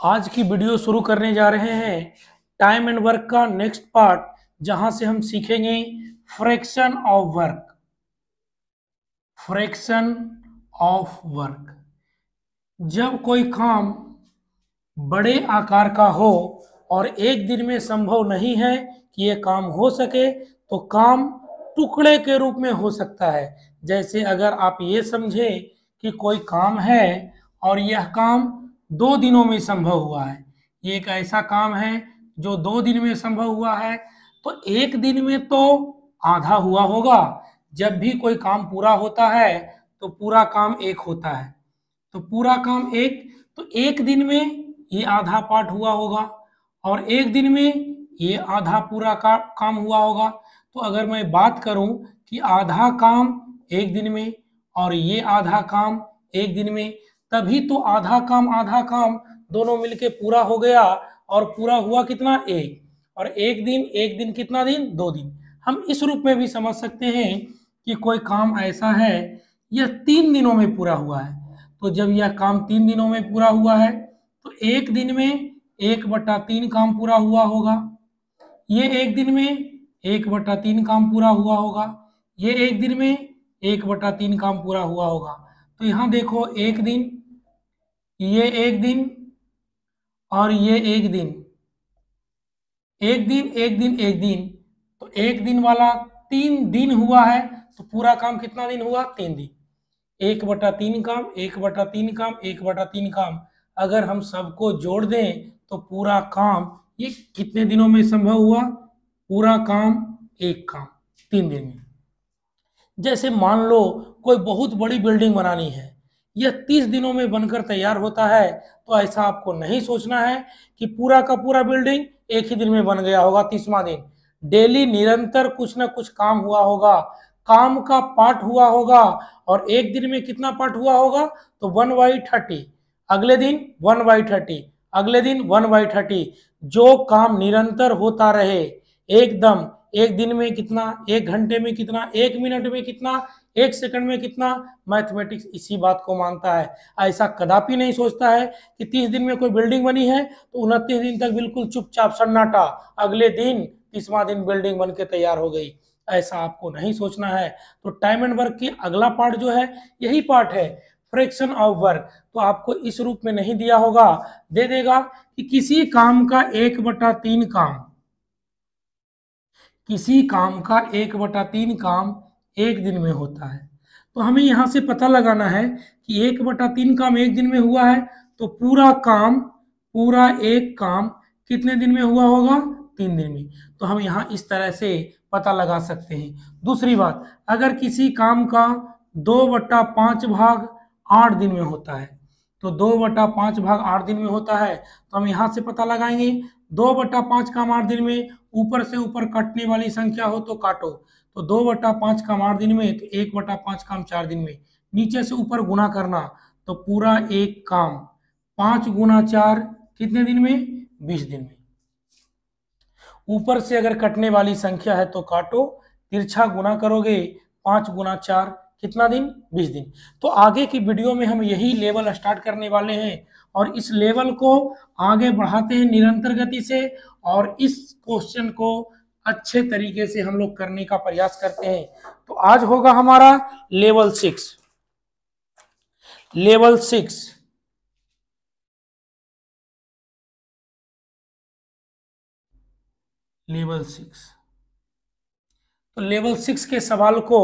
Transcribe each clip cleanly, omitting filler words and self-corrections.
आज की वीडियो शुरू करने जा रहे हैं टाइम एंड वर्क का नेक्स्ट पार्ट, जहां से हम सीखेंगे fraction of work. Fraction of work जब कोई काम बड़े आकार का हो और एक दिन में संभव नहीं है कि यह काम हो सके, तो काम टुकड़े के रूप में हो सकता है। जैसे अगर आप ये समझें कि कोई काम है और यह काम 2 दिनों में संभव हुआ है, ये एक ऐसा काम है जो 2 दिन में संभव हुआ है, तो एक दिन में तो आधा हुआ होगा। जब भी कोई काम पूरा होता है तो पूरा काम एक होता है, तो पूरा काम एक, तो एक दिन में ये आधा पार्ट हुआ होगा और एक दिन में ये आधा पूरा काम हुआ होगा। तो अगर मैं बात करूं कि आधा काम एक दिन में और ये आधा काम एक दिन में, तभी तो आधा काम दोनों मिलके पूरा हो गया। और पूरा हुआ कितना? एक। और एक दिन कितना दिन? 2 दिन। हम इस रूप में भी समझ सकते हैं कि कोई काम ऐसा है यह 3 दिनों में पूरा हुआ है। तो जब यह काम 3 दिनों में पूरा हुआ है तो एक दिन में 1/3 काम पूरा हुआ होगा। ये एक दिन में 1/3 काम पूरा हुआ होगा। ये एक दिन में 1/3 काम पूरा हुआ होगा। तो यहाँ देखो, एक दिन, ये एक दिन और ये एक दिन, एक दिन एक दिन एक दिन, तो एक दिन वाला 3 दिन हुआ है। तो पूरा काम कितना दिन हुआ? 3 दिन। 1/3 काम, 1/3 काम, 1/3 काम, अगर हम सबको जोड़ दें तो पूरा काम ये कितने दिनों में संभव हुआ? पूरा काम एक काम 3 दिन में। जैसे मान लो कोई बहुत बड़ी बिल्डिंग बनानी है, यह 30 दिनों में बनकर तैयार होता है, तो ऐसा आपको नहीं सोचना है कि पूरा का पूरा बिल्डिंग एक ही दिन में बन गया होगा 30वां दिन। डेली निरंतर कुछ ना कुछ काम हुआ होगा, काम का पार्ट हुआ होगा। और एक दिन में कितना पार्ट हुआ होगा? तो 1/30। अगले दिन 1/30, अगले दिन 1/30। जो काम निरंतर होता रहे एकदम, एक दिन में कितना, 1 घंटे में कितना, 1 मिनट में कितना, 1 सेकंड में कितना, मैथमेटिक्स इसी बात को मानता है। ऐसा कदापि नहीं सोचता है कि 30 दिन में कोई बिल्डिंग बनी है तो 29 दिन तक बिल्कुल चुपचाप सन्नाटा, अगले दिन 30वां दिन बिल्डिंग बन के तैयार हो गई। ऐसा आपको नहीं सोचना है। तो टाइम एंड वर्क की अगला पार्ट जो है यही पार्ट है, फ्रैक्शन ऑफ वर्क। तो आपको इस रूप में नहीं दिया होगा, दे देगा कि किसी काम का 1/3 काम, किसी काम का 1/3 काम एक दिन में होता है। तो हमें यहाँ से पता लगाना है कि 1/3 काम एक दिन में हुआ है, तो पूरा काम, पूरा एक काम कितने दिन में हुआ होगा? 3 दिन में। तो हम यहाँ इस तरह से पता लगा सकते हैं। दूसरी बात, अगर किसी काम का 2/5 भाग 8 दिन में होता है, तो 2/5 भाग 8 दिन में होता है, तो हम यहाँ से पता लगाएंगे 2/5 काम 8 दिन में, ऊपर से ऊपर कटने वाली संख्या हो तो काटो। तो 2/5 काम 8 दिन में, तो 1/5 काम 4 दिन में, नीचे से ऊपर गुना करना, तो पूरा एक काम 5 × 4 कितने दिन में? 20 दिन में। ऊपर से अगर कटने वाली संख्या है तो काटो, तिरछा गुना करोगे, 5 × 4 कितना दिन? 20 दिन। तो आगे की वीडियो में हम यही लेवल स्टार्ट करने वाले हैं और इस लेवल को आगे बढ़ाते हैं निरंतर गति से, और इस क्वेश्चन को अच्छे तरीके से हम लोग करने का प्रयास करते हैं। तो आज होगा हमारा लेवल 6। Level 6, level 6। तो लेवल 6 के सवाल को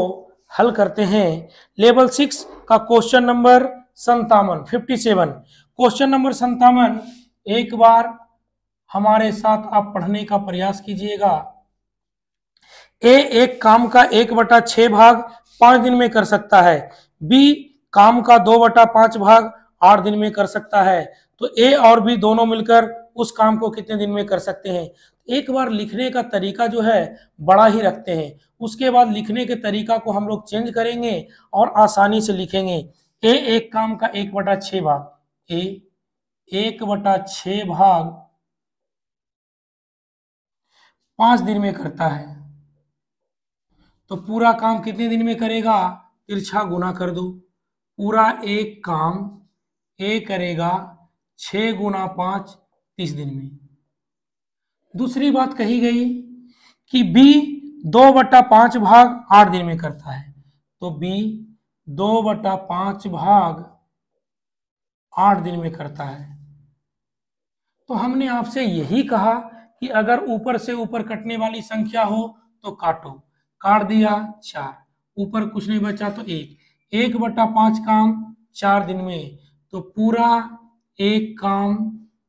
हल करते हैं। लेवल 6 का क्वेश्चन नंबर 57 क्वेश्चन नंबर 57 एक बार हमारे साथ आप पढ़ने का प्रयास कीजिएगा। ए एक काम का 1/6 भाग 5 दिन में कर सकता है। बी काम का 2/5 भाग 8 दिन में कर सकता है। तो ए और बी दोनों मिलकर उस काम को कितने दिन में कर सकते हैं? एक बार लिखने का तरीका जो है बड़ा ही रखते हैं, उसके बाद लिखने के तरीका को हम लोग चेंज करेंगे और आसानी से लिखेंगे। ए एक काम का 1/6 भाग, ए 1/6 भाग 5 दिन में करता है, तो पूरा काम कितने दिन में करेगा? तिरछा गुना कर दो। पूरा एक काम ए करेगा 6 गुना 5 30 दिन में। दूसरी बात कही गई कि B 2/5 भाग 8 दिन में करता है, तो B 2/5 भाग 8 दिन में करता है। तो हमने आपसे यही कहा कि अगर ऊपर से ऊपर कटने वाली संख्या हो तो काटो, काट दिया 4, ऊपर कुछ नहीं बचा तो 1/5 काम 4 दिन में, तो पूरा 1 काम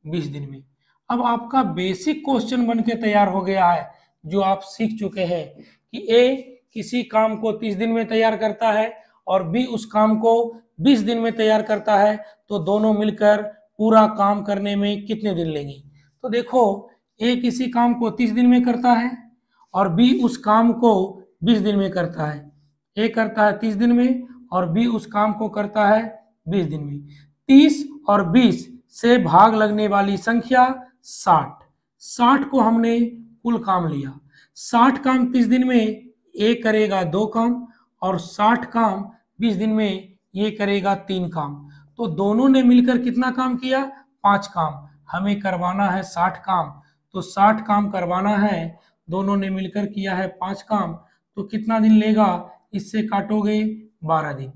20 दिन में। अब आपका बेसिक क्वेश्चन बन के तैयार हो गया है, जो आप सीख चुके हैं कि ए किसी काम को 30 दिन में तैयार करता है और बी उस काम को 20 दिन में तैयार करता है, तो दोनों मिलकर पूरा काम करने में कितने दिन लेंगे। तो देखो, ए किसी काम को 30 दिन में करता है और बी उस काम को 20 दिन में करता है। ए करता है 30 दिन में और बी उस काम को करता है 20 दिन में। 30 और 20 से भाग लगने वाली संख्या 60। 60 को हमने कुल काम लिया। 60 काम 30 दिन में ए करेगा 2 काम और 60 काम 20 दिन में ये करेगा 3 काम। तो दोनों ने मिलकर कितना काम किया? 5 काम। हमें करवाना है 60 काम, तो 60 काम करवाना है, दोनों ने मिलकर किया है 5 काम, तो कितना दिन लेगा? इससे काटोगे 12 दिन।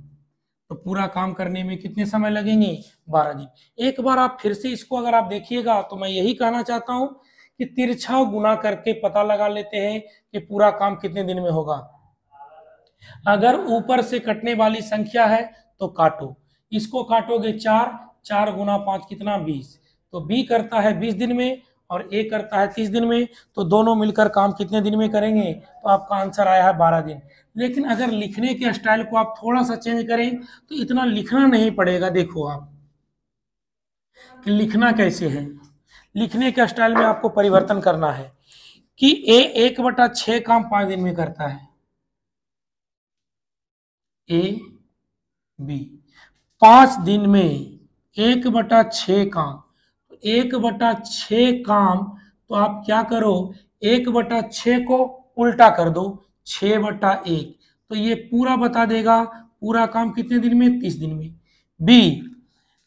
तो पूरा काम करने में कितने समय लगेंगे? 12 दिन। एक बार आप फिर से इसको अगर आप देखिएगा तो मैं यही कहना चाहता हूं कि तिरछा गुना करके पता लगा लेते हैं कि पूरा काम कितने दिन में होगा। अगर ऊपर से कटने वाली संख्या है तो काटो, इसको काटोगे 4, 4 गुना 5 कितना? 20। तो बी करता है 20 दिन में और ए करता है 30 दिन में, तो दोनों मिलकर काम कितने दिन में करेंगे? तो आपका आंसर आया है 12 दिन। लेकिन अगर लिखने के स्टाइल को आप थोड़ा सा चेंज करें तो इतना लिखना नहीं पड़ेगा। देखो आप कि लिखना कैसे है, लिखने के स्टाइल में आपको परिवर्तन करना है कि ए 1/6 काम 5 दिन में करता है, ए बी 5 दिन में 1/6 काम, 1/6 काम, तो आप क्या करो, 1/6 को उल्टा कर दो, 6/1, तो ये पूरा बता देगा पूरा काम कितने दिन में? 30 दिन में। बी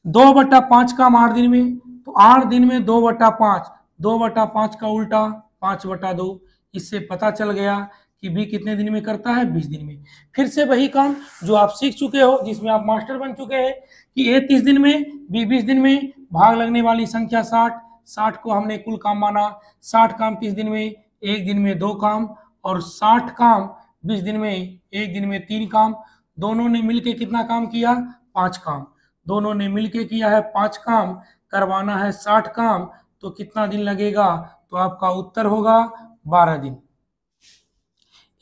2/5 काम 8 दिन में, तो 8 दिन में 2/5, 2/5 का उल्टा 5/2, इससे पता चल गया कि बी कितने दिन में करता है? 20 दिन में। फिर से वही काम जो आप सीख चुके हो, जिसमें आप मास्टर बन चुके हैं कि ए 30 दिन में, बी 20 दिन में, भाग लगने वाली संख्या 60, 60 को हमने कुल काम माना, 60 काम 30 दिन में, एक दिन में 2 काम, और 60 काम 20 दिन में, एक दिन में 3 काम। दोनों ने मिलके कितना काम किया? 5 काम। दोनों ने मिलके किया है 5 काम, करवाना है 60 काम, तो कितना दिन लगेगा? तो आपका उत्तर होगा 12 दिन।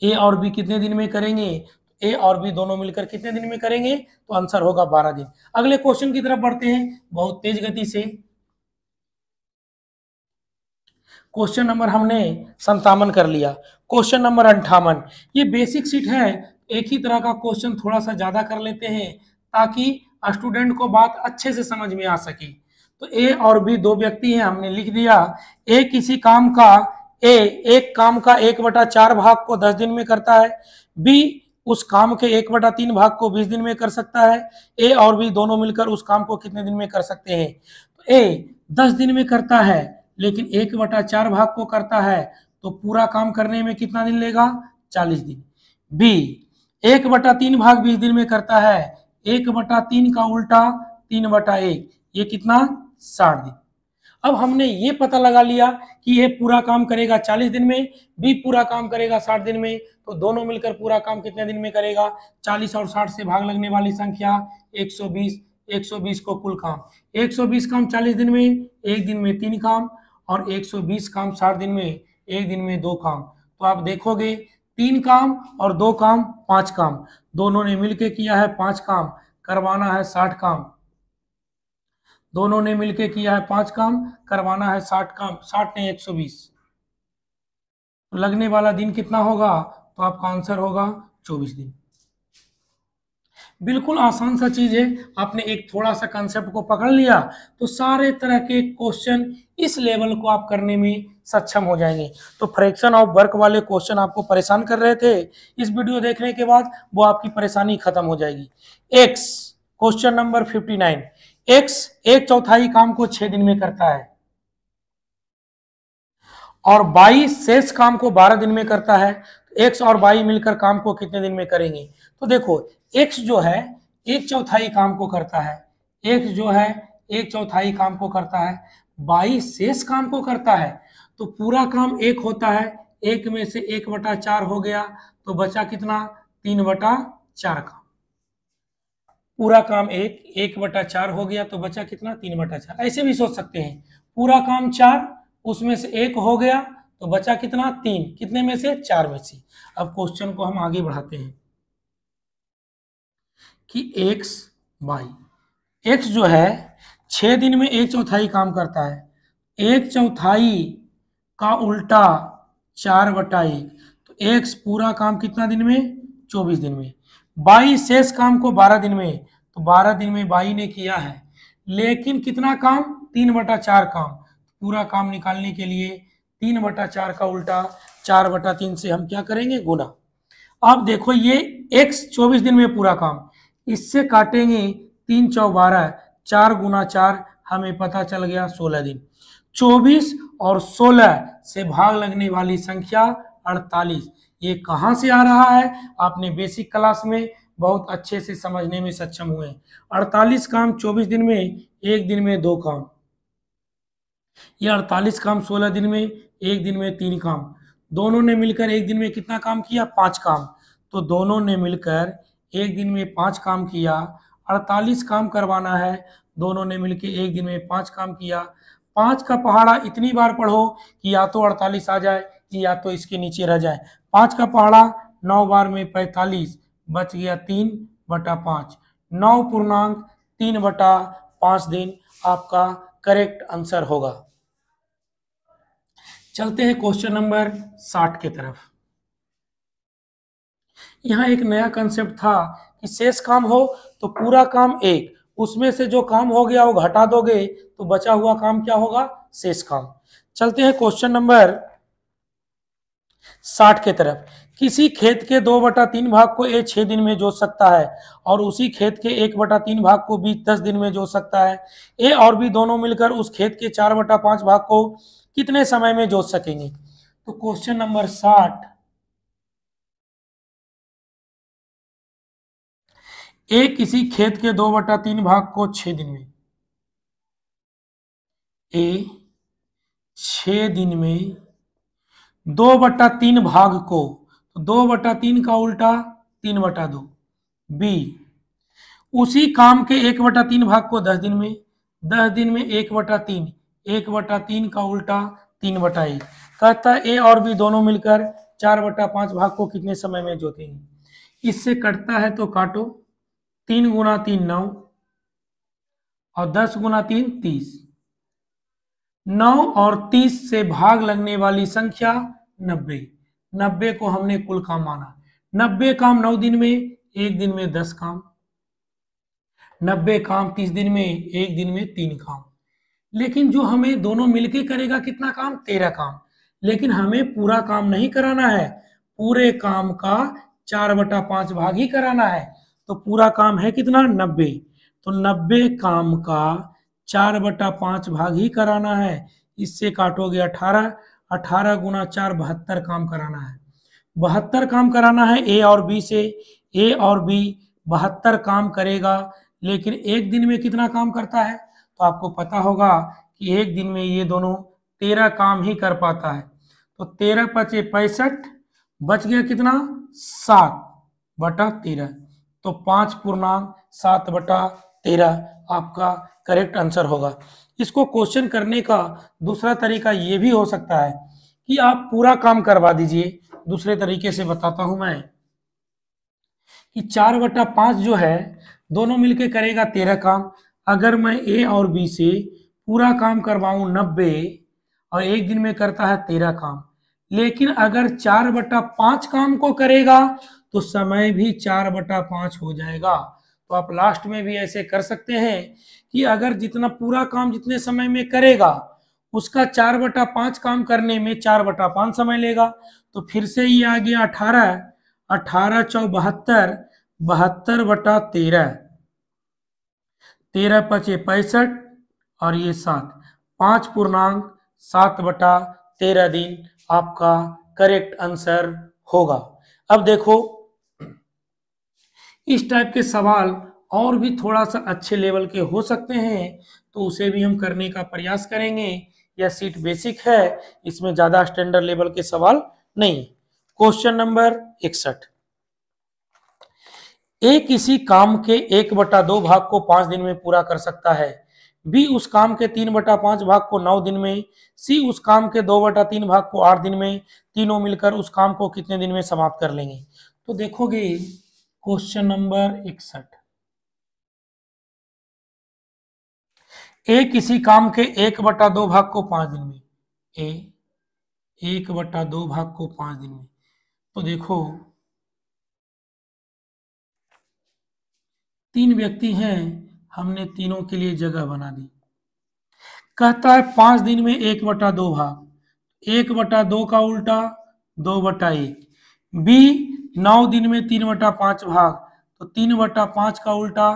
ए और बी कितने दिन में करेंगे? ए और बी दोनों मिलकर कितने दिन में करेंगे? तो आंसर होगा 12 दिन। अगले क्वेश्चन की तरफ बढ़ते हैं बहुत तेज गति से। क्वेश्चन नंबर हमने 57 कर लिया। क्वेश्चन नंबर 58, ये बेसिक सीट है, एक ही तरह का क्वेश्चन थोड़ा सा ज्यादा कर लेते हैं ताकि स्टूडेंट को बात अच्छे से समझ में आ सके। तो ए और बी दो व्यक्ति हैं, हमने लिख दिया। ए किसी काम का, ए एक काम का 1/4 भाग को 10 दिन में करता है, बी उस काम के 1/3 भाग को 20 दिन में कर सकता है। ए और बी दोनों मिलकर उस काम को कितने दिन में कर सकते हैं? तो ए 10 दिन में करता है, लेकिन 1/4 भाग को करता है, तो पूरा काम करने में कितना दिन लेगा? 40 दिन। बी 1/3 भाग 20 दिन में करता है, 1/3 का उल्टा 3/1, ये कितना? 60 दिन। अब हमने ये पता लगा लिया कि ये पूरा काम करेगा 40 दिन में, बी पूरा काम करेगा 60 दिन में, तो दोनों मिलकर पूरा काम कितने दिन में करेगा? 40 और 60 से भाग लगने वाली संख्या 120, 120 को कुल काम, 120 काम 40 दिन में, एक दिन में 3 काम, और 120 काम 60 दिन में, एक दिन में 2 काम। तो आप देखोगे 3 काम और 2 काम 5 काम, दोनों ने मिलकर किया है 5 काम, करवाना है 60 काम। दोनों ने मिलकर किया है 5 काम, करवाना है 60 काम, 60 ने 120, लगने वाला दिन कितना होगा? तो आपका आंसर होगा 24 दिन। बिल्कुल आसान सा चीज है, आपने एक थोड़ा सा कंसेप्ट को पकड़ लिया तो सारे तरह के क्वेश्चन इस लेवल को आप करने में सक्षम हो जाएंगे। तो फ्रैक्शन ऑफ वर्क वाले क्वेश्चन आपको परेशान कर रहे थे, इस वीडियो देखने के बाद वो आपकी परेशानी खत्म हो जाएगी। एक्स क्वेश्चन नंबर 59, एक्स 1/4 काम को 6 दिन में करता है और बाई शेष काम को 12 दिन में करता है। एक्स और बाई मिलकर काम को कितने दिन में करेंगे? तो देखो एक्स जो है 1/4 काम को करता है, एक्स जो है 1/4 काम को करता है, बाई शेष काम को करता है। तो पूरा काम एक होता है, एक में से 1/4 हो गया, तो बचा कितना? 3/4 काम। पूरा काम 1/4 हो गया, तो बचा कितना? 3/4। ऐसे भी सोच सकते हैं, पूरा काम 4, उसमें से 1 हो गया, तो बचा कितना? 3। कितने में से? 4 में से। अब क्वेश्चन को हम आगे बढ़ाते हैं कि एक्स बाई, एक्स जो है 6 दिन में 1/4 काम करता है, 1/4 का उल्टा 4/1, तो एक्स पूरा काम कितना दिन में? 24 दिन में। बाई शेष काम को 12 दिन में, तो 12 दिन में बाई ने किया है, लेकिन कितना काम? 3/4 काम। पूरा काम निकालने के लिए 3/4 का उल्टा 4/3 से हम क्या करेंगे? गुना। अब देखो ये x 24 दिन में पूरा काम, इससे काटेंगे 3 चौ 12, 4 गुना 4, हमें पता चल गया 16 दिन। 24 और 16 से भाग लगने वाली संख्या 48। ये कहाँ से आ रहा है? आपने बेसिक क्लास में बहुत अच्छे से समझने में सक्षम हुए। 48 काम 24 दिन में, एक दिन में 2 काम। ये 48 काम 16 दिन में, एक दिन में 3 काम। दोनों ने मिलकर एक दिन में कितना काम किया? 5 काम। तो दोनों ने मिलकर एक दिन में 5 काम किया। 48 काम करवाना है, दोनों ने मिलकर एक दिन में 5 काम किया। 5 का पहाड़ा इतनी बार पढ़ो कि या तो 48 आ जाए या तो इसके नीचे रह जाए। 5 का पहाड़ा 9 बार में 45, बच गया 3/5। 9 पूर्णांक 3/5 दिन आपका करेक्ट आंसर होगा। चलते हैं क्वेश्चन नंबर 60 के तरफ। यहाँ एक नया कंसेप्ट था कि शेष काम हो तो पूरा काम एक, उसमें से जो काम हो गया वो घटा दोगे तो बचा हुआ काम क्या होगा? शेष काम। चलते हैं क्वेश्चन नंबर 60 के तरफ। किसी खेत के 2/3 भाग को ए 6 दिन में जोत सकता है और उसी खेत के 1/3 भाग को बी 10 दिन में जोत सकता है। ए और बी दोनों मिलकर उस खेत के 4/5 भाग को कितने समय में जोत सकेंगे? तो क्वेश्चन नंबर 60, ए किसी खेत के 2/3 भाग को 6 दिन में, ए 6 दिन में 2/3 भाग को, तो 2/3 का उल्टा 3/2। बी उसी काम के 1/3 भाग को 10 दिन में, 10 दिन में 1/3, 1/3 का उल्टा 3/1। कहता है ए और बी दोनों मिलकर 4/5 भाग को कितने समय में जोतेंगे? इससे कटता है तो काटो, 3 गुना 3 9 और 10 गुना 3 30। 9 और 30 से भाग लगने वाली संख्या 90। 90 को हमने कुल काम माना। 90 काम 9 दिन में, एक दिन में 10 काम। 90 काम 30 दिन में, एक दिन में 3 काम। लेकिन जो हमें दोनों मिलके करेगा कितना काम? 13 काम। लेकिन हमें पूरा काम नहीं कराना है, पूरे काम का 4/5 भाग ही कराना है। तो पूरा काम है कितना? 90। तो 90 काम का 4/5 भाग ही कराना है। इससे काटोगे 18, 18 गुना 4 72 काम कराना है। 72 काम कराना है ए और बी से। ए और बी 72 काम करेगा, लेकिन एक दिन में कितना काम करता है? तो आपको पता होगा कि एक दिन में ये दोनों 13 काम ही कर पाता है। तो 13 पचे 65, बच गया कितना? 7/13। तो 5 पूर्णांक 7/13 आपका करेक्ट आंसर होगा। इसको क्वेश्चन करने का दूसरा तरीका ये भी हो सकता है कि आप पूरा काम करवा दीजिए। दूसरे तरीके से बताता हूं मैं कि 4/5 जो है दोनों मिलके करेगा 13 काम। अगर मैं ए और बी से पूरा काम करवाऊं 90 और एक दिन में करता है 13 काम, लेकिन अगर 4/5 काम को करेगा तो समय भी 4/5 हो जाएगा। तो आप लास्ट में भी ऐसे कर सकते हैं कि अगर जितना पूरा काम जितने समय में करेगा उसका 4/5 काम करने में 4/5 समय लेगा। तो फिर से ये आ गया 18, 18 चौ 72, 72/13। 13 पचे 65 और ये 7, 5.7/13 दिन आपका करेक्ट आंसर होगा। अब देखो इस टाइप के सवाल और भी थोड़ा सा अच्छे लेवल के हो सकते हैं, तो उसे भी हम करने का प्रयास करेंगे। यह सीट बेसिक है, इसमें ज्यादा स्टैंडर्ड लेवल के सवाल नहीं। क्वेश्चन नंबर 61, ए किसी काम के 1/2 भाग को 5 दिन में पूरा कर सकता है, बी उस काम के 3/5 भाग को 9 दिन में, सी उस काम के 2/3 भाग को 8 दिन में, तीनों मिलकर उस काम को कितने दिन में समाप्त कर लेंगे। तो देखोगे क्वेश्चन नंबर 61, ए किसी काम के 1/2 भाग को 5 दिन में, ए 1/2 भाग को 5 दिन में, तो देखो 3 व्यक्ति हैं, हमने तीनों के लिए जगह बना दी। कहता है 5 दिन में 1/2 भाग, 1/2 का उल्टा 2/1, बी 9 दिन में 3/5 भाग, तो 3/5 का उल्टा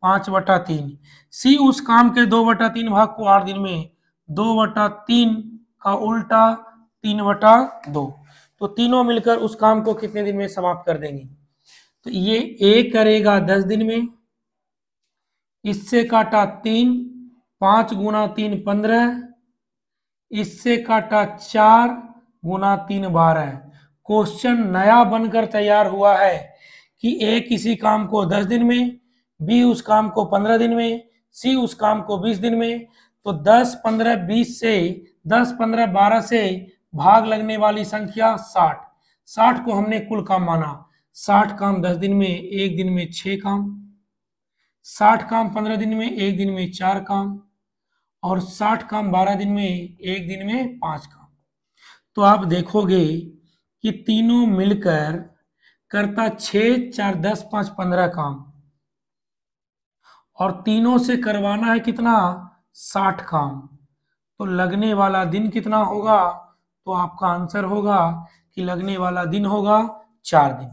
5/3, सी उस काम के 2/3 भाग को 8 दिन में, 2/3 का उल्टा 3/2, तो तीनों मिलकर उस काम को कितने दिन में समाप्त कर देंगे। तो ये ए करेगा 10 दिन में, इससे काटा 3, 5 गुना 3 15, इससे काटा 4 गुना 3 12। क्वेश्चन नया बनकर तैयार हुआ है कि ए किसी काम को 10 दिन में, बी उस काम को 15 दिन में, सी उस काम को 20 दिन में। तो 10 15 20 से 10 15 12 से भाग लगने वाली संख्या 60, 60 को हमने कुल काम माना। 60 काम 10 दिन में, एक दिन में 6 काम, 60 काम 15 दिन में, एक दिन में 4 काम, और 60 काम 12 दिन में, एक दिन में 5 काम। तो आप देखोगे कि तीनों मिलकर करता 6 4 10 5 15 काम, और तीनों से करवाना है कितना 60 काम। तो लगने वाला दिन कितना होगा, तो आपका आंसर होगा कि लगने वाला दिन होगा 4 दिन।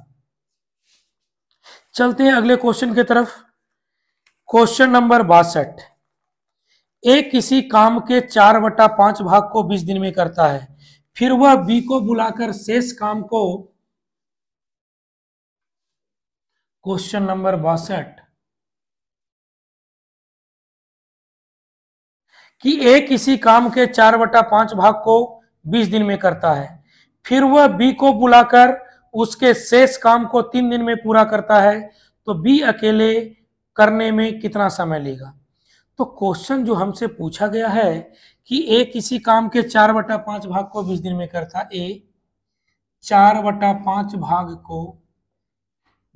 चलते हैं अगले क्वेश्चन की तरफ। क्वेश्चन नंबर 62, ए किसी काम के 4/5 भाग को 20 दिन में करता है, फिर वह बी को बुलाकर शेष काम को, क्वेश्चन नंबर 62, कि ए किसी काम के 4/5 भाग को 20 दिन में करता है, फिर वह बी को बुलाकर उसके शेष काम को 3 दिन में पूरा करता है, तो बी अकेले करने में कितना समय लेगा। तो क्वेश्चन जो हमसे पूछा गया है कि ए किसी काम के 4/5 भाग को 20 दिन में करता, ए 4/5 भाग को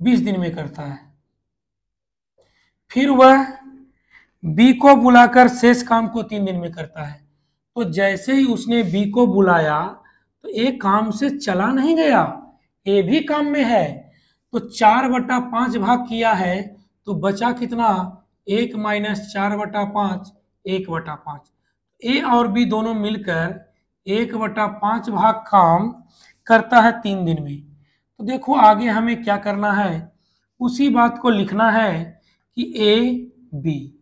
20 दिन में करता है, फिर वह बी को बुलाकर शेष काम को 3 दिन में करता है। तो जैसे ही उसने बी को बुलाया तो ए काम से चला नहीं गया, ए भी काम में है। तो 4/5 भाग किया है, तो बचा कितना 1 - 4/5, 1/5। ए और बी दोनों मिलकर 1/5 भाग काम करता है 3 दिन में। तो देखो आगे हमें क्या करना है, उसी बात को लिखना है कि ए बी,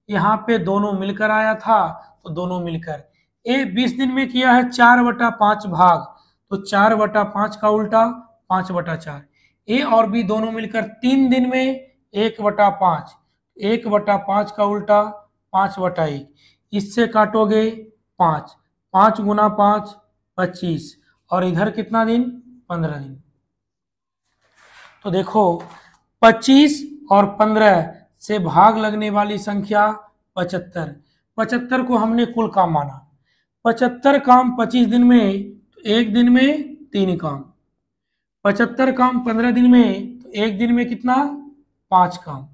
यहाँ पे दोनों मिलकर आया था, तो दोनों मिलकर ए 20 दिन में किया है 4/5 भाग, तो 4/5 का उल्टा 5/4। ए और बी दोनों मिलकर 3 दिन में 1/5, 1/5 का उल्टा 5/1, इससे काटोगे 5, 5 गुना 5 25, और इधर कितना दिन 15 दिन। तो देखो 25 और 15 से भाग लगने वाली संख्या 75, 75 को हमने कुल काम माना। 75 काम 25 दिन में, तो एक दिन में 3 काम, 75 काम 15 दिन में, तो एक दिन में कितना 5 काम।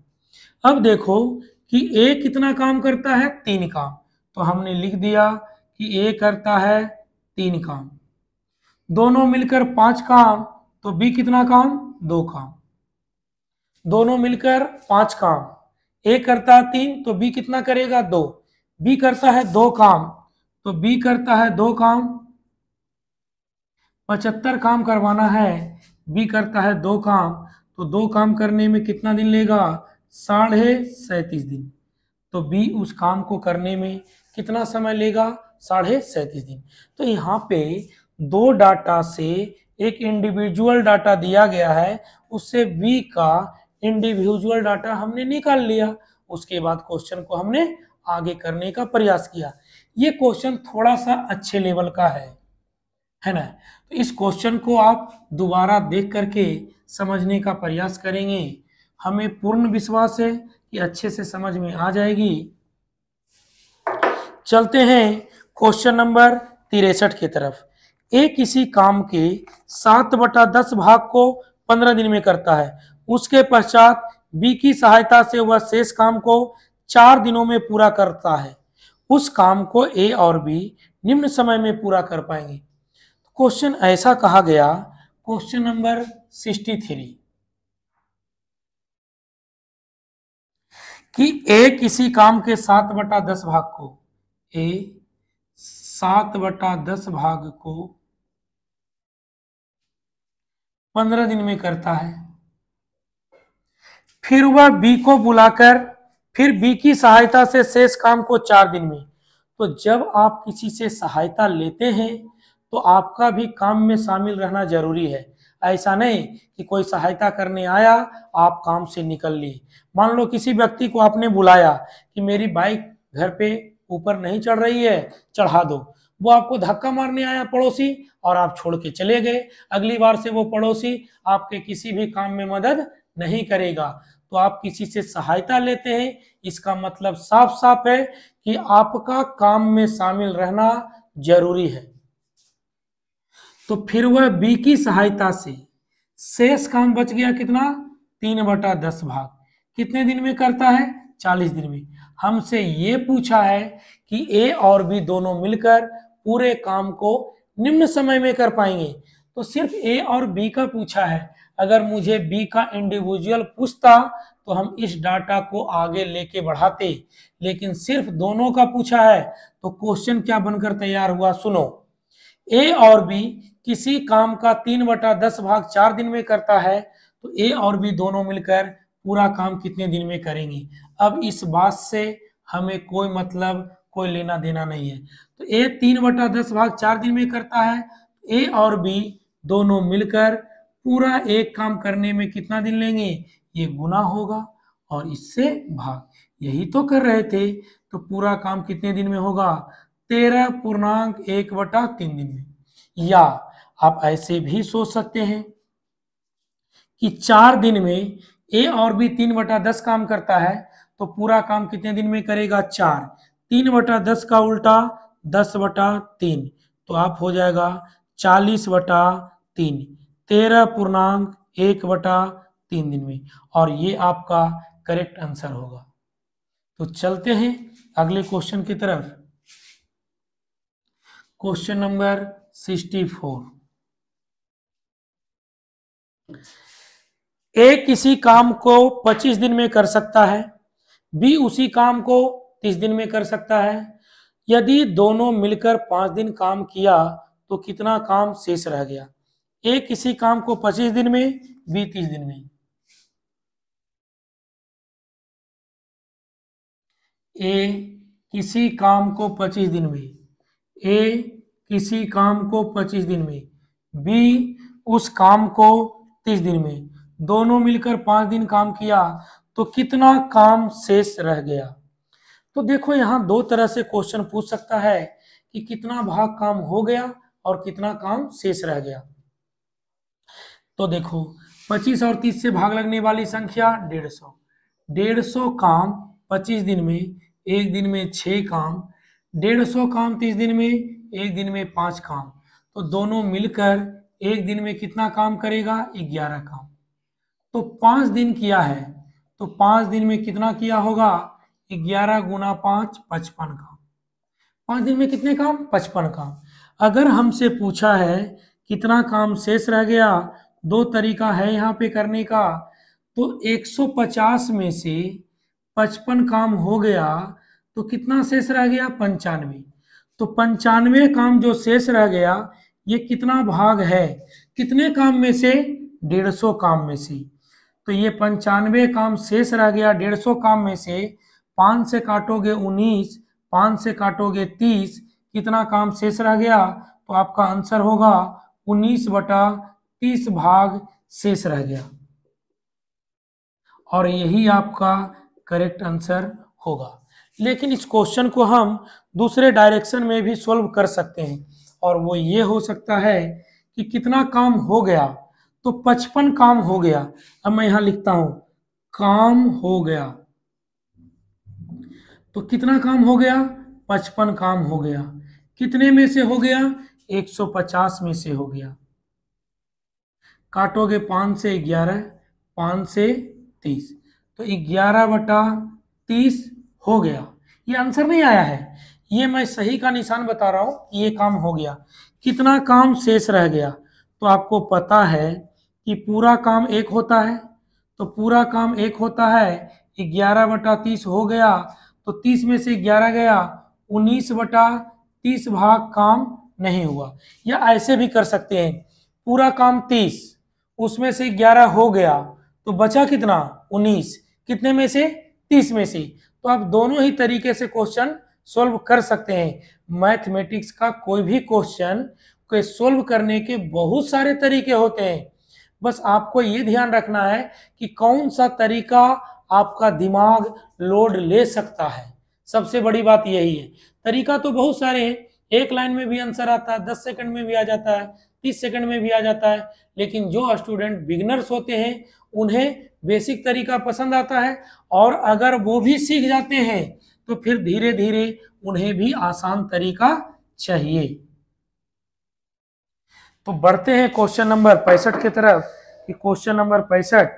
अब देखो कि ए कितना काम करता है 3 काम, तो हमने लिख दिया कि ए करता है 3 काम, दोनों मिलकर 5 काम, तो बी कितना काम 2 काम, दोनों मिलकर 5 काम, ए करता है 3, तो बी कितना करेगा 2, बी करता है 2 काम, तो बी करता है 2 काम, 75 काम करवाना है, बी करता है 2 काम, तो 2 काम करने में कितना दिन लेगा 37.5 दिन। तो बी उस काम को करने में कितना समय लेगा? 37.5 दिन। तो यहाँ पे दो डाटा से एक इंडिविजुअल डाटा दिया गया है, उससे बी का इंडिविजुअल डाटा हमने निकाल लिया। उसके बाद क्वेश्चन को हमने आगे करने का प्रयास किया। ये क्वेश्चन थोड़ा सा अच्छे लेवल का है ना। तो इस क्वेश्चन को आप दोबारा देख करके समझने का प्रयास करेंगे। हमें पूर्ण विश्वास है कि अच्छे से समझ में आ जाएगी। चलते हैं क्वेश्चन नंबर 63 की तरफ। ए किसी काम के 7/10 भाग को 15 दिन में करता है। उसके पश्चात बी की सहायता से वह शेष काम को 4 दिनों में पूरा करता है। उस काम को ए और बी निम्न समय में पूरा कर पाएंगे। क्वेश्चन ऐसा कहा गया, क्वेश्चन नंबर 63, कि ए किसी काम के 7/10 भाग को, ए 7/10 भाग को 15 दिन में करता है। फिर वह बी को बुलाकर फिर बी की सहायता से शेष काम को 4 दिन में। तो जब आप किसी से सहायता लेते हैं तो आपका भी काम में शामिल रहना जरूरी है। ऐसा नहीं कि कोई सहायता करने आया, आप काम से निकल लिए। मान लो किसी व्यक्ति को आपने बुलाया कि मेरी बाइक घर पे ऊपर नहीं चढ़ रही है, चढ़ा दो। वो आपको धक्का मारने आया पड़ोसी, और आप छोड़ के चले गए। अगली बार से वो पड़ोसी आपके किसी भी काम में मदद नहीं करेगा। तो आप किसी से सहायता लेते हैं, इसका मतलब साफ साफ है कि आपका काम में शामिल रहना जरूरी है। तो फिर वह बी की सहायता से शेष काम बच गया कितना? 3/10 भाग कितने दिन में करता है? 40 दिन में। हमसे ये पूछा है कि ए और बी दोनों मिलकर पूरे काम को निम्न समय में कर पाएंगे। तो सिर्फ ए और बी का पूछा है। अगर मुझे बी का इंडिविजुअल पूछता तो हम इस डाटा को आगे लेके बढ़ाते, लेकिन सिर्फ दोनों का पूछा है। तो क्वेश्चन क्या बनकर तैयार हुआ, सुनो। ए और बी किसी काम का 3/10 भाग 4 दिन में करता है, तो ए और बी दोनों मिलकर पूरा काम कितने दिन में करेंगे। अब इस बात से हमें कोई मतलब, कोई लेना देना नहीं है। तो ए 3/10 भाग 4 दिन में करता है, ए और बी दोनों मिलकर पूरा एक काम करने में कितना दिन लेंगे? ये गुना होगा और इससे भाग, यही तो कर रहे थे। तो पूरा काम कितने दिन में होगा? 13.1/3 दिन में। या आप ऐसे भी सोच सकते हैं कि 4 दिन में ए और बी 3/10 काम करता है, तो पूरा काम कितने दिन में करेगा? 4। 3/10 का उल्टा 10/3, तो आप हो जाएगा 40/3, 13.1/3 दिन में। और ये आपका करेक्ट आंसर होगा। तो चलते हैं अगले क्वेश्चन की तरफ। Question number 64। ए किसी काम को 25 दिन में कर सकता है, बी उसी काम को 30 दिन में कर सकता है। यदि दोनों मिलकर 5 दिन काम किया तो कितना काम शेष रह गया? ए किसी काम को 25 दिन में, बी 30 दिन में। ए किसी काम को 25 दिन में, ए किसी काम को 25 दिन में, बी उस काम को 30 दिन में। दोनों मिलकर 5 दिन काम किया तो कितना काम शेष रह गया? तो देखो यहाँ दो तरह से क्वेश्चन पूछ सकता है कि कितना भाग काम हो गया और कितना काम शेष रह गया। तो देखो 25 और 30 से भाग लगने वाली संख्या 150। 150 काम 25 दिन में, एक दिन में 6 काम। 150 काम 30 दिन में, एक दिन में 5 काम। तो दोनों मिलकर एक दिन में कितना काम करेगा? 11 काम। तो 5 दिन किया है, तो 5 दिन में कितना किया होगा? 11 गुना 5, 55 काम। 5 दिन में कितने काम? 55 काम। अगर हमसे पूछा है कितना काम शेष रह गया, दो तरीका है यहाँ पे करने का। तो 150 में से 55 काम हो गया तो कितना शेष रह गया? 95। तो 95 काम जो शेष रह गया, ये कितना भाग है? कितने काम में से? 150 काम में से। तो ये 95 काम शेष रह गया 150 काम में से। 5 से काटोगे 19, 5 से काटोगे 30, कितना काम शेष रह गया? तो आपका आंसर होगा 19/30 भाग शेष रह गया, और यही आपका करेक्ट आंसर होगा। लेकिन इस क्वेश्चन को हम दूसरे डायरेक्शन में भी सॉल्व कर सकते हैं, और वो ये हो सकता है कि कितना काम हो गया? तो 55 काम हो गया। अब मैं यहां लिखता हूं काम हो गया, तो कितना काम हो गया? 55 काम हो गया। कितने में से हो गया? 150 में से हो गया। काटोगे 5 से 11, 5 से 30, तो 11/30 हो गया। ये आंसर नहीं आया है, ये मैं सही का निशान बता रहा हूं, ये काम हो गया। कितना काम शेष रह गया? तो आपको पता है कि पूरा काम 1 होता है, तो पूरा काम 1 होता है, 11/30 हो गया, तो 30 में से 11 गया, 19/30 भाग काम नहीं हुआ। या ऐसे भी कर सकते हैं, पूरा काम 30, उसमें से 11 हो गया, तो बचा कितना? 19, कितने में से? 30 में से। तो आप दोनों ही तरीके से क्वेश्चन सोल्व कर सकते हैं। मैथमेटिक्स का कोई भी क्वेश्चन को सोल्व करने के बहुत सारे तरीके होते हैं, बस आपको ये ध्यान रखना है कि कौन सा तरीका आपका दिमाग लोड ले सकता है। सबसे बड़ी बात यही है। तरीका तो बहुत सारे हैं, एक लाइन में भी आंसर आता है, 10 सेकंड में भी आ जाता है, 30 सेकंड में भी आ जाता है, लेकिन जो स्टूडेंट बिगिनर्स होते हैं उन्हें बेसिक तरीका पसंद आता है, और अगर वो भी सीख जाते हैं तो फिर धीरे धीरे उन्हें भी आसान तरीका चाहिए। तो बढ़ते हैं क्वेश्चन नंबर 65 की तरफ। कि क्वेश्चन नंबर 65,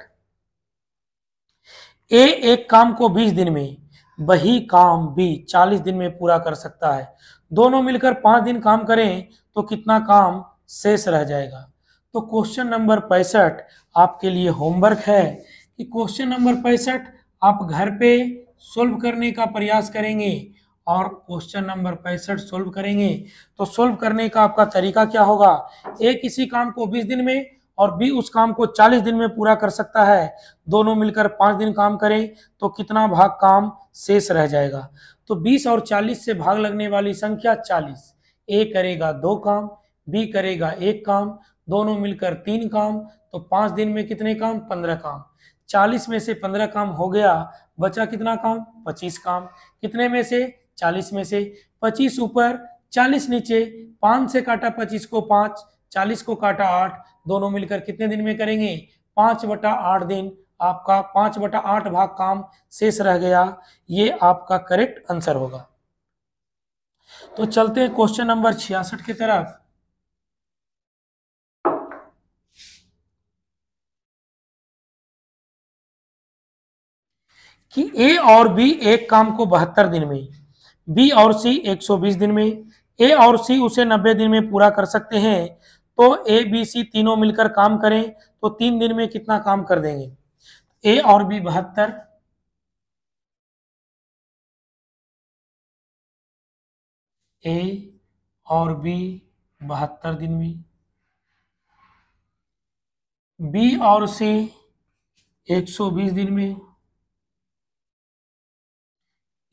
ए एक काम को 20 दिन में, वही काम बी 40 दिन में पूरा कर सकता है। दोनों मिलकर 5 दिन काम करें तो कितना काम शेष रह जाएगा? तो क्वेश्चन नंबर 65 आपके लिए होमवर्क है कि क्वेश्चन नंबर 65 आप घर पे सोल्व करने का प्रयास करेंगे, और क्वेश्चन नंबर 65 सोल्व करेंगे तो सोल्व करने का आपका तरीका क्या होगा? ए किसी काम को 20 दिन में और बी उस काम को 40 दिन में पूरा कर सकता है, दोनों मिलकर 5 दिन काम करें तो कितना भाग काम शेष रह जाएगा? तो 20 और 40 से भाग लगने वाली संख्या 40। ए करेगा 2 काम, बी करेगा 1 काम, दोनों मिलकर 3 काम, तो 5 दिन में कितने काम? 15 काम। 40 में से 15 काम हो गया, बचा कितना काम? 25 काम। कितने में से? 40 में से। 25 ऊपर 40 नीचे, 5 से काटा 25 को 5, 40 को काटा 8, दोनों मिलकर कितने दिन में करेंगे? 5/8 दिन। आपका 5/8 भाग काम शेष रह गया। ये आपका करेक्ट आंसर होगा। तो चलते हैं क्वेश्चन नंबर 66 की तरफ। कि ए और बी एक काम को 72 दिन में, बी और सी 120 दिन में, ए और सी उसे 90 दिन में पूरा कर सकते हैं, तो ए बी सी तीनों मिलकर काम करें तो 3 दिन में कितना काम कर देंगे? ए और बी 72, ए और बी 72 दिन में, बी और सी 120 दिन में,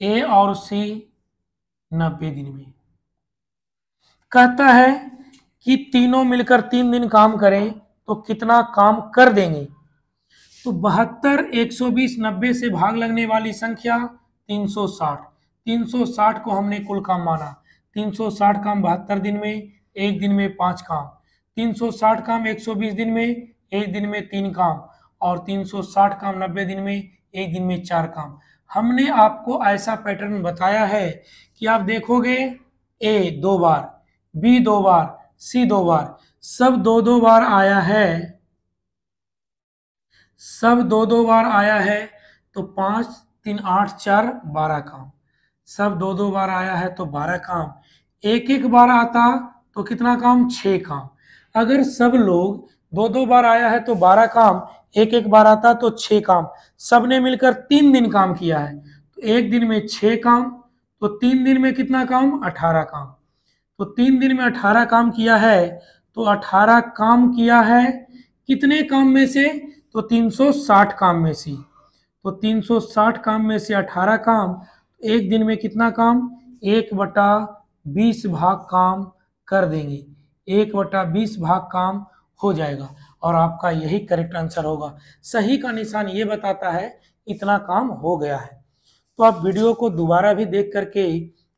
ए और सी 90 दिन में। कहता है कि तीनों मिलकर 3 दिन काम करें तो कितना काम कर देंगे? तो 72, 120, 90 से भाग लगने वाली संख्या 360। 360 को हमने कुल काम माना। 360 काम 72 दिन में, एक दिन में 5 काम। 360 काम 120 दिन में, एक दिन में 3 काम, और 360 काम 90 दिन में, एक दिन में 4 काम। हमने आपको ऐसा पैटर्न बताया है कि आप देखोगे ए 2 बार, बी 2 बार, सी 2 बार, सब 2-2 बार आया है, सब 2-2 बार आया है, तो 5, 3, 8, 4, 12 काम। सब 2-2 बार आया है तो 12 काम। एक एक बार आता तो कितना काम? 6 काम। अगर सब लोग 2-2 बार आया है तो 12 काम, एक एक बार आता तो 6 काम, सबने मिलकर 3 दिन काम किया है, तो एक दिन में 6 काम, तो 3 दिन में कितना काम? 18 काम। तो 3 दिन में 18 काम किया है, तो 18 काम किया है कितने काम में से? तो 360 काम में से। तो 360 काम में से 18 काम, एक दिन में कितना काम, 1/20 भाग काम कर देंगे, 1/20 भाग काम हो जाएगा और आपका यही करेक्ट आंसर होगा। सही का निशान ये बताता है इतना काम हो गया है। तो आप वीडियो को दोबारा भी देख करके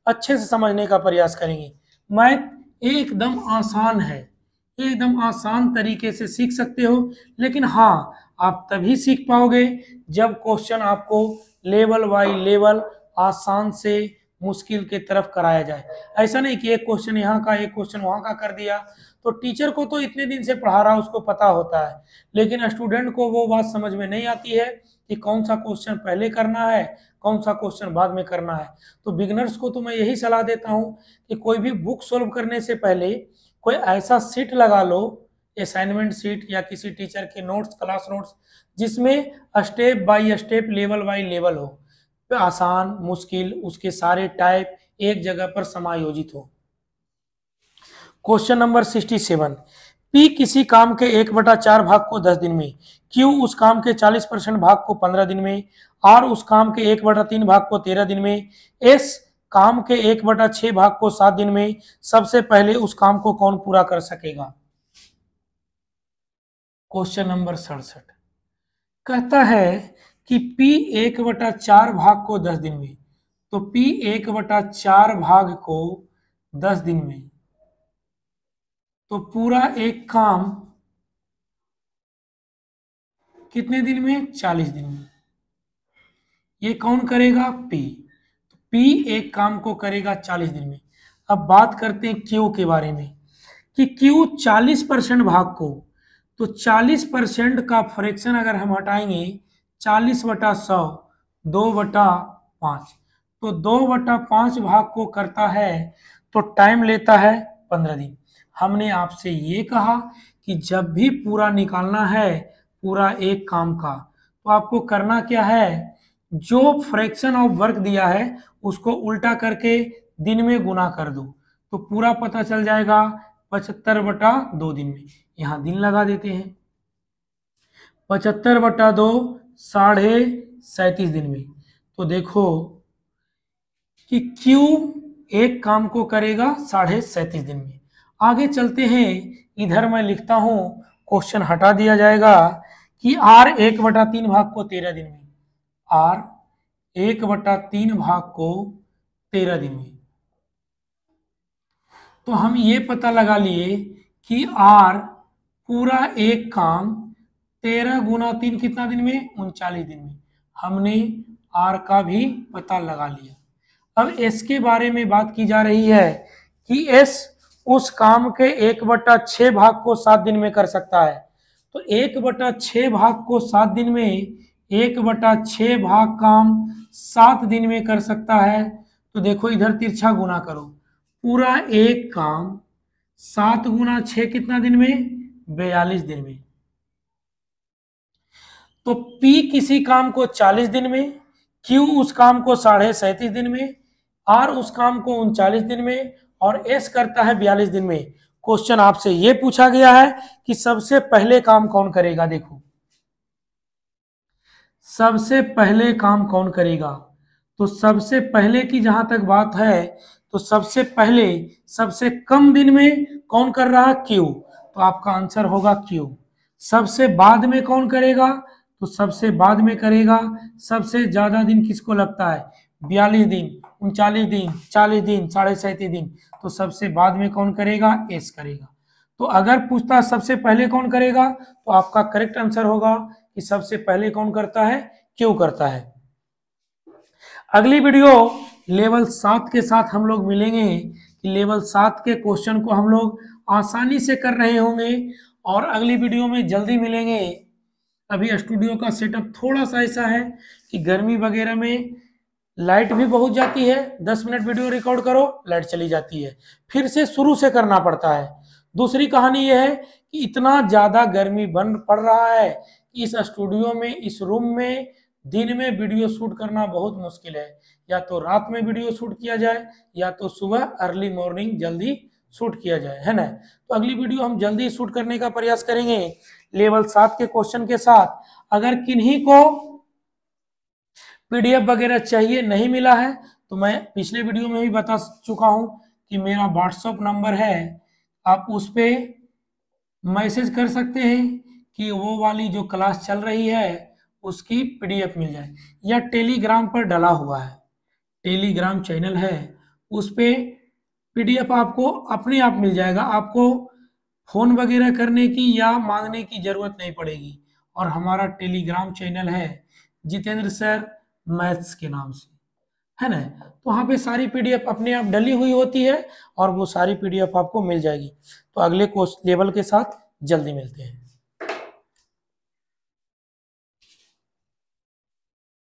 अच्छे से समझने का प्रयास करेंगे। मैथ एकदम आसान है, एकदम आसान तरीके से सीख सकते हो, लेकिन हाँ, आप तभी सीख पाओगे जब क्वेश्चन आपको लेवल बाय लेवल आसान से मुश्किल के तरफ कराया जाए। ऐसा नहीं कि एक क्वेश्चन यहाँ का एक क्वेश्चन वहाँ का कर दिया। तो टीचर को तो इतने दिन से पढ़ा रहा उसको पता होता है, लेकिन स्टूडेंट को वो बात समझ में नहीं आती है कि कौन सा क्वेश्चन पहले करना है, कौन सा क्वेश्चन बाद में करना है। तो बिगनर्स को तो मैं यही सलाह देता हूँ कि कोई भी बुक सॉल्व करने से पहले कोई ऐसा सीट लगा लो, असाइनमेंट सीट या किसी टीचर के नोट्स, क्लास नोट्स, जिसमें step by step, level by level हो, तो आसान मुश्किल उसके सारे टाइप एक जगह पर समायोजित हो। क्वेश्चन नंबर 67, पी किसी काम के 1/4 भाग को 10 दिन में, क्यू उस काम के 40% भाग को 15 दिन में, आर उस काम के 1/3 भाग को 13 दिन में, एस काम के 1/6 भाग को 7 दिन में, सबसे पहले उस काम को कौन पूरा कर सकेगा। क्वेश्चन नंबर 67 कहता है कि P 1/4 भाग को 10 दिन में, तो P 1/4 भाग को 10 दिन में, तो पूरा एक काम कितने दिन में, 40 दिन में। ये कौन करेगा, P। तो P एक काम को करेगा 40 दिन में। अब बात करते हैं Q के बारे में कि Q 40% भाग को, तो 40% का फ्रैक्शन अगर हम हटाएंगे 40/100, 2/5, तो 2/5 भाग को करता है, तो टाइम लेता है 15 दिन। हमने आपसे ये कहा कि जब भी पूरा निकालना है पूरा एक काम का, तो आपको करना क्या है, जो फ्रैक्शन ऑफ वर्क दिया है उसको उल्टा करके दिन में गुना कर दो, तो पूरा पता चल जाएगा 75/2 दिन में। यहाँ दिन लगा देते हैं, 75/2 37.5 दिन में। तो देखो कि Q एक काम को करेगा 37.5 दिन में। आगे चलते हैं, इधर मैं लिखता हूं, क्वेश्चन हटा दिया जाएगा कि R 1/3 भाग को 13 दिन में, R 1/3 भाग को 13 दिन में। तो हम ये पता लगा लिए कि R पूरा एक काम 13 गुना 3 कितना दिन में, 39 दिन में। हमने R का भी पता लगा लिया। अब S के बारे में बात की जा रही है कि S उस काम के 1/6 भाग को 7 दिन में कर सकता है। तो 1/6 भाग को 7 दिन में, 1/6 भाग काम 7 दिन में कर सकता है। तो देखो इधर तिरछा गुना करो, पूरा एक काम 7 गुना 6 कितना दिन में, 42 दिन में। तो P किसी काम को 40 दिन में, Q उस काम को 37.5 दिन में, R उस काम को 39 दिन में और S करता है 42 दिन में। क्वेश्चन आपसे यह पूछा गया है कि सबसे पहले काम कौन करेगा। देखो सबसे पहले काम कौन करेगा, तो सबसे पहले की जहां तक बात है, तो सबसे पहले सबसे कम दिन में कौन कर रहा है, Q। तो आपका आंसर होगा Q। सबसे बाद में कौन करेगा, तो सबसे बाद में करेगा, सबसे ज्यादा दिन किसको लगता है, 42 दिन, 39 दिन, 40 दिन, 37.5 दिन। तो सबसे बाद में कौन करेगा, S करेगा। तो अगर पूछता सबसे पहले कौन करेगा, तो आपका करेक्ट आंसर होगा कि सबसे पहले कौन करता है, Q करता है। अगली वीडियो लेवल 7 के साथ हम लोग मिलेंगे कि लेवल 7 के क्वेश्चन को हम लोग आसानी से कर रहे होंगे और अगली वीडियो में जल्दी मिलेंगे। अभी स्टूडियो का सेटअप थोड़ा सा ऐसा है कि गर्मी वगैरह में लाइट भी बहुत जाती है, 10 मिनट वीडियो रिकॉर्ड करो लाइट चली जाती है, फिर से शुरू से करना पड़ता है। दूसरी कहानी यह है कि इतना ज़्यादा गर्मी पड़ रहा है कि इस स्टूडियो में, इस रूम में दिन में वीडियो शूट करना बहुत मुश्किल है। या तो रात में वीडियो शूट किया जाए या तो सुबह अर्ली मॉर्निंग जल्दी शूट किया जाए, है ना। तो अगली वीडियो हम जल्दी शूट करने का प्रयास करेंगे लेवल 7 के क्वेश्चन के साथ। अगर किन्हीं को पीडीएफ वगैरह चाहिए, नहीं मिला है, तो मैं पिछले वीडियो में भी बता चुका हूं कि मेरा व्हाट्सअप नंबर है, आप उस पर मैसेज कर सकते हैं कि वो वाली जो क्लास चल रही है उसकी पीडीएफ मिल जाए, या टेलीग्राम पर डला हुआ है, टेलीग्राम चैनल है, उस पे पीडीएफ आपको अपने आप मिल जाएगा, आपको फोन वगैरह करने की या मांगने की जरूरत नहीं पड़ेगी। और हमारा टेलीग्राम चैनल है जितेंद्र सर मैथ्स के नाम से, है ना। तो वहाँ पे सारी पीडीएफ अपने आप डली हुई होती है और वो सारी पीडीएफ आपको मिल जाएगी। तो अगले कोर्स लेवल के साथ जल्दी मिलते हैं।